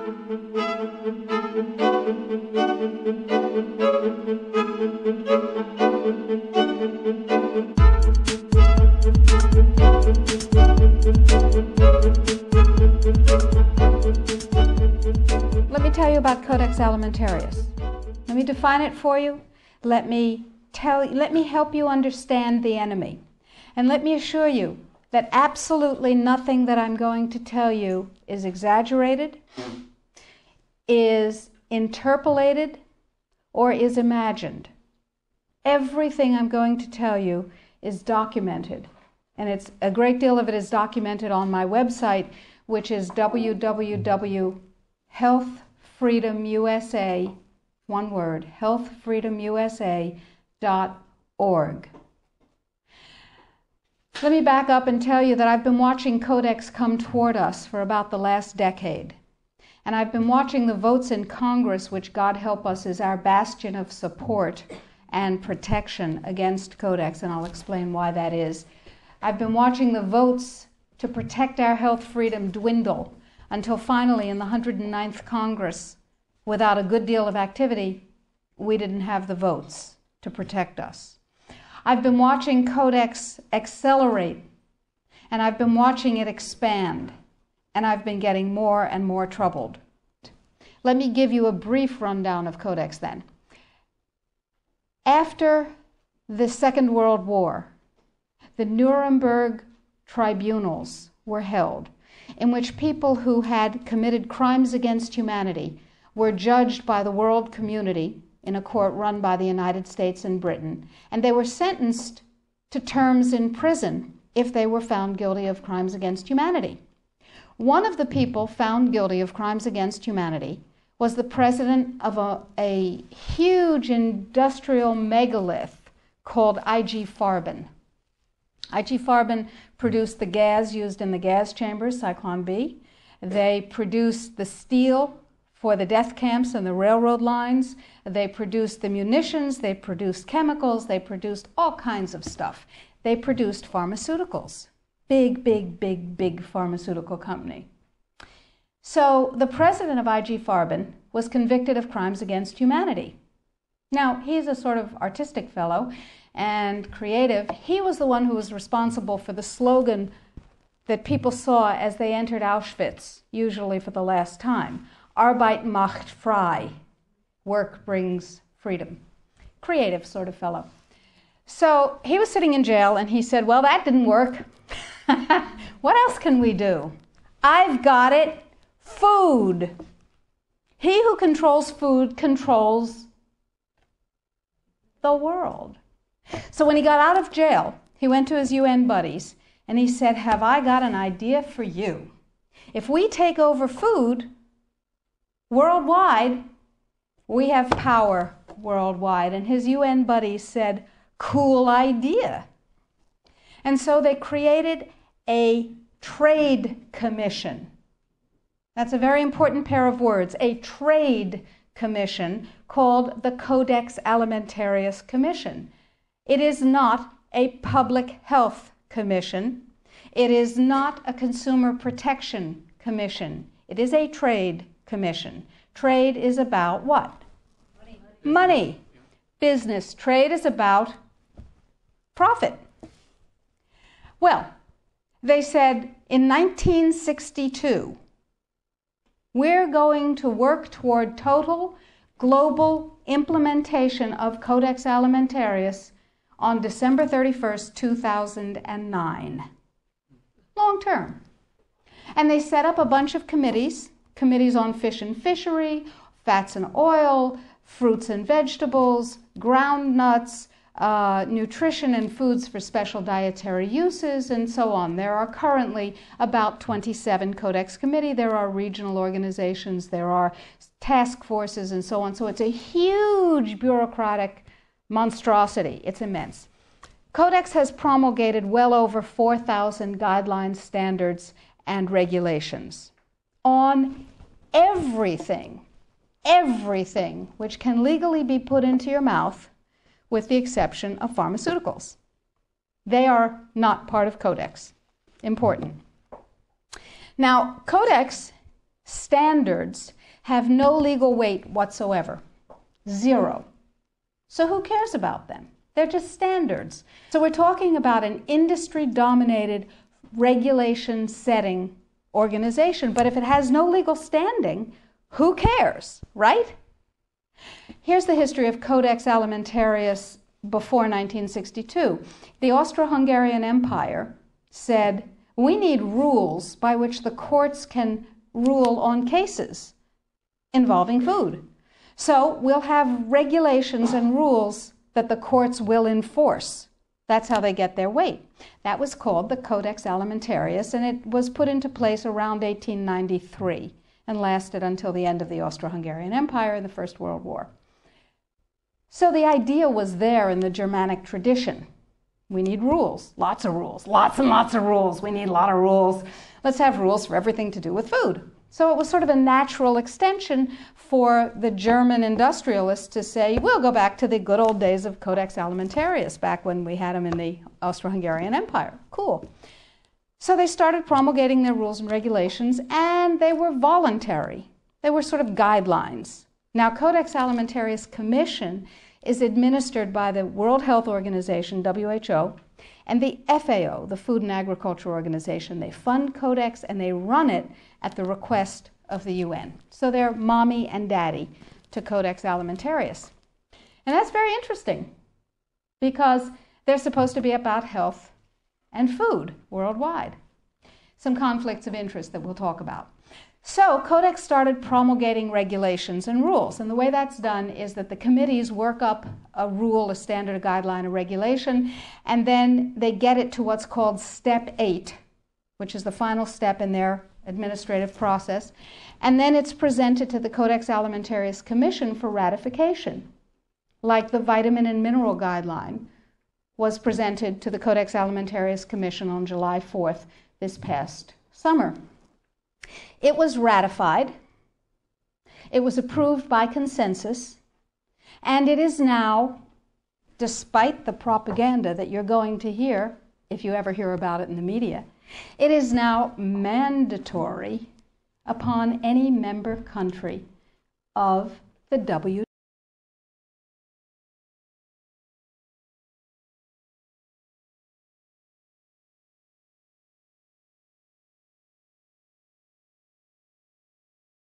Let me tell you about Codex Alimentarious. Let me define it for you. Let me help you understand the enemy. And let me assure you that absolutely nothing that I'm going to tell you is exaggerated, is interpolated, or is imagined. Everything I'm going to tell you is documented. And it's a great deal of it is documented on my website, which is www.healthfreedomusa, one word, healthfreedomusa.org. Let me back up and tell you that I've been watching Codex come toward us for about the last decade. And I've been watching the votes in Congress, which, God help us, is our bastion of support and protection against Codex, and I'll explain why that is. I've been watching the votes to protect our health freedom dwindle until finally in the 109th Congress, without a good deal of activity, we didn't have the votes to protect us. I've been watching Codex accelerate, and I've been watching it expand, and I've been getting more and more troubled. Let me give you a brief rundown of Codex then. After the Second World War, the Nuremberg tribunals were held, in which people who had committed crimes against humanity were judged by the world community in a court run by the United States and Britain, and they were sentenced to terms in prison if they were found guilty of crimes against humanity. One of the people found guilty of crimes against humanity was the president of a huge industrial megalith called IG Farben. IG Farben produced the gas used in the gas chambers, Cyclone B. They produced the steel for the death camps and the railroad lines. They produced the munitions. They produced chemicals. They produced all kinds of stuff. They produced pharmaceuticals. Big, big, big, big pharmaceutical company. So the president of IG Farben was convicted of crimes against humanity. Now, he's a sort of artistic fellow and creative. He was the one who was responsible for the slogan that people saw as they entered Auschwitz, usually for the last time. Arbeit macht frei. Work brings freedom. Creative sort of fellow. So he was sitting in jail and he said, well, that didn't work. What else can we do? I've got it. Food. He who controls food controls the world. So when he got out of jail, he went to his UN buddies and he said, have I got an idea for you? If we take over food worldwide, we have power worldwide. And his UN buddies said, cool idea. And so they created a trade commission. That's a very important pair of words, a trade commission called the Codex Alimentarious Commission. It is not a public health commission. It is not a consumer protection commission. It is a trade commission. Trade is about what? Money. Business. Trade is about profit. Well, they said in 1962, we're going to work toward total global implementation of Codex Alimentarious on December 31st, 2009. Long term. And they set up a bunch of committees on fish and fishery, fats and oil, fruits and vegetables, ground nuts, nutrition and foods for special dietary uses, and so on. There are currently about 27 Codex committee. There are regional organizations. There are task forces and so on. So it's a huge bureaucratic monstrosity. It's immense. Codex has promulgated well over 4,000 guidelines, standards, and regulations on everything which can legally be put into your mouth, with the exception of pharmaceuticals. They are not part of Codex. Important. Now, Codex standards have no legal weight whatsoever. Zero. So who cares about them? They're just standards. So we're talking about an industry-dominated, regulation-setting organization, but if it has no legal standing, who cares, right? Here's the history of Codex Alimentarius before 1962. The Austro-Hungarian Empire said, we need rules by which the courts can rule on cases involving food. So we'll have regulations and rules that the courts will enforce. That's how they get their weight. That was called the Codex Alimentarius, and it was put into place around 1893 and lasted until the end of the Austro-Hungarian Empire in the First World War. So the idea was there in the Germanic tradition. We need rules, lots of rules, lots and lots of rules. We need a lot of rules. Let's have rules for everything to do with food. So it was sort of a natural extension for the German industrialists to say, we'll go back to the good old days of Codex Alimentarius, back when we had them in the Austro-Hungarian Empire. Cool. So they started promulgating their rules and regulations, and they were voluntary. They were sort of guidelines. Now, Codex Alimentarius Commission is administered by the World Health Organization, WHO, and the FAO, the Food and Agriculture Organization. They fund Codex and they run it at the request of the UN. So they're mommy and daddy to Codex Alimentarius. And that's very interesting because they're supposed to be about health and food worldwide. Some conflicts of interest that we'll talk about. So Codex started promulgating regulations and rules, and the way that's done is that the committees work up a rule, a standard, a guideline, a regulation, and then they get it to what's called Step 8, which is the final step in their administrative process, and then it's presented to the Codex Alimentarius Commission for ratification, like the vitamin and mineral guideline was presented to the Codex Alimentarius Commission on July 4th this past summer. It was ratified, it was approved by consensus, and it is now, despite the propaganda that you're going to hear, if you ever hear about it in the media, it is now mandatory upon any member country of the WTO.